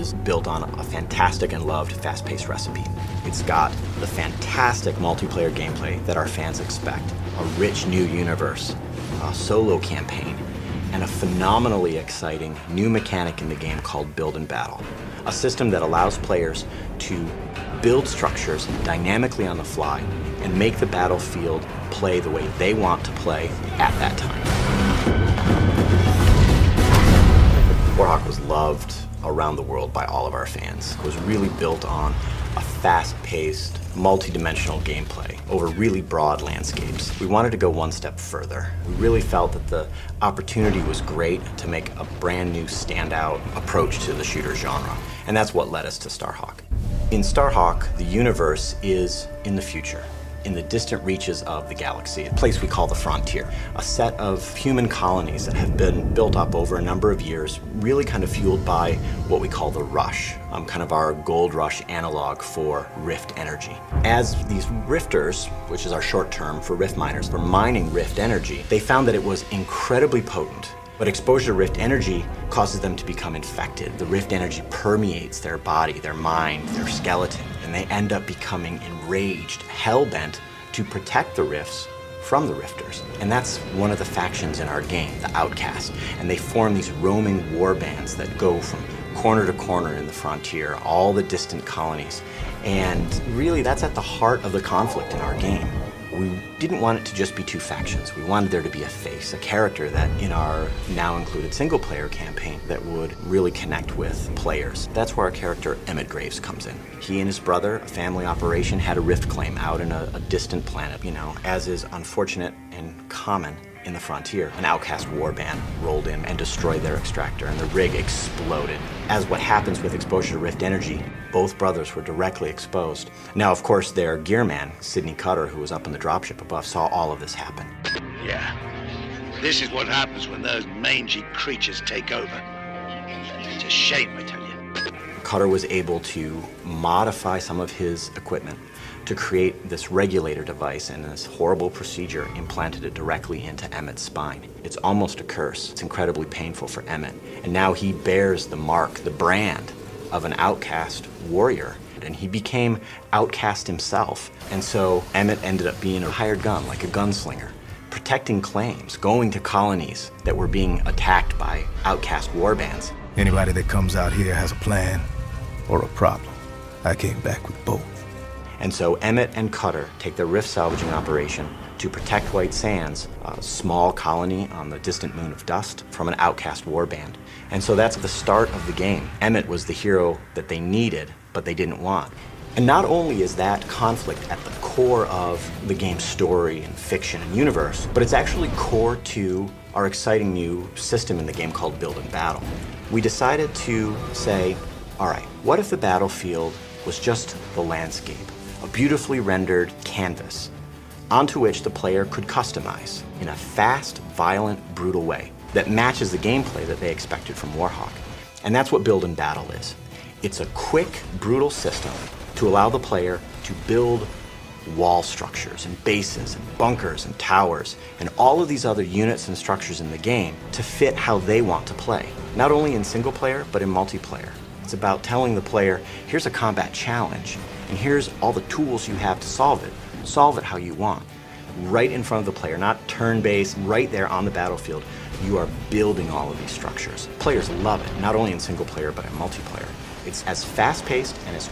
is built on a fantastic and loved fast-paced recipe. It's got the fantastic multiplayer gameplay that our fans expect, a rich new universe, a solo campaign, and a phenomenally exciting new mechanic in the game called Build and Battle, a system that allows players to build structures dynamically on the fly and make the battlefield play the way they want to play at that time. Starhawk was loved around the world by all of our fans. It was really built on a fast-paced, multi-dimensional gameplay over really broad landscapes. We wanted to go one step further. We really felt that the opportunity was great to make a brand new standout approach to the shooter genre, and that's what led us to Starhawk. In Starhawk, the universe is in the future, in the distant reaches of the galaxy, a place we call the Frontier, a set of human colonies that have been built up over a number of years, really kind of fueled by what we call the Rush, kind of our gold rush analog for rift energy. As these rifters, which is our short term for rift miners, were mining rift energy, they found that it was incredibly potent. But exposure to rift energy causes them to become infected. The rift energy permeates their body, their mind, their skeleton, and they end up becoming enraged, hell-bent to protect the rifts from the rifters. And that's one of the factions in our game, the Outcast. And they form these roaming war bands that go from corner to corner in the Frontier, all the distant colonies. And really, that's at the heart of the conflict in our game. We didn't want it to just be two factions. We wanted there to be a face, a character that in our now included single player campaign that would really connect with players. That's where our character Emmett Graves comes in. He and his brother, a family operation, had a rift claim out in a distant planet, as is unfortunate and common in the Frontier. An outcast warband rolled in and destroyed their extractor, and the rig exploded. As what happens with exposure to rift energy, both brothers were directly exposed. Now, of course, their gearman, Sidney Cutter, who was up in the dropship above, saw all of this happen. Yeah, this is what happens when those mangy creatures take over. It's a shame, I tell you. Cutter was able to modify some of his equipment to create this regulator device, and this horrible procedure implanted it directly into Emmett's spine. It's almost a curse. It's incredibly painful for Emmett. And now he bears the mark, the brand of an outcast warrior. And he became outcast himself. And so Emmett ended up being a hired gun, like a gunslinger, protecting claims, going to colonies that were being attacked by outcast warbands. Anybody that comes out here has a plan or a problem. I came back with both. And so Emmett and Cutter take their rift salvaging operation to protect White Sands, a small colony on the distant moon of Dust, from an outcast warband. And so that's the start of the game. Emmett was the hero that they needed, but they didn't want. And not only is that conflict at the core of the game's story and fiction and universe, but it's actually core to our exciting new system in the game called Build and Battle. We decided to say, all right, what if the battlefield was just the landscape? A beautifully rendered canvas onto which the player could customize in a fast, violent, brutal way that matches the gameplay that they expected from Warhawk. And that's what Build and Battle is. It's a quick, brutal system to allow the player to build wall structures and bases and bunkers and towers and all of these other units and structures in the game to fit how they want to play, not only in single player, but in multiplayer. It's about telling the player, here's a combat challenge, and here's all the tools you have to solve it. Solve it how you want. Right in front of the player, not turn-based, right there on the battlefield, you are building all of these structures. Players love it, not only in single player, but in multiplayer. It's as fast-paced and as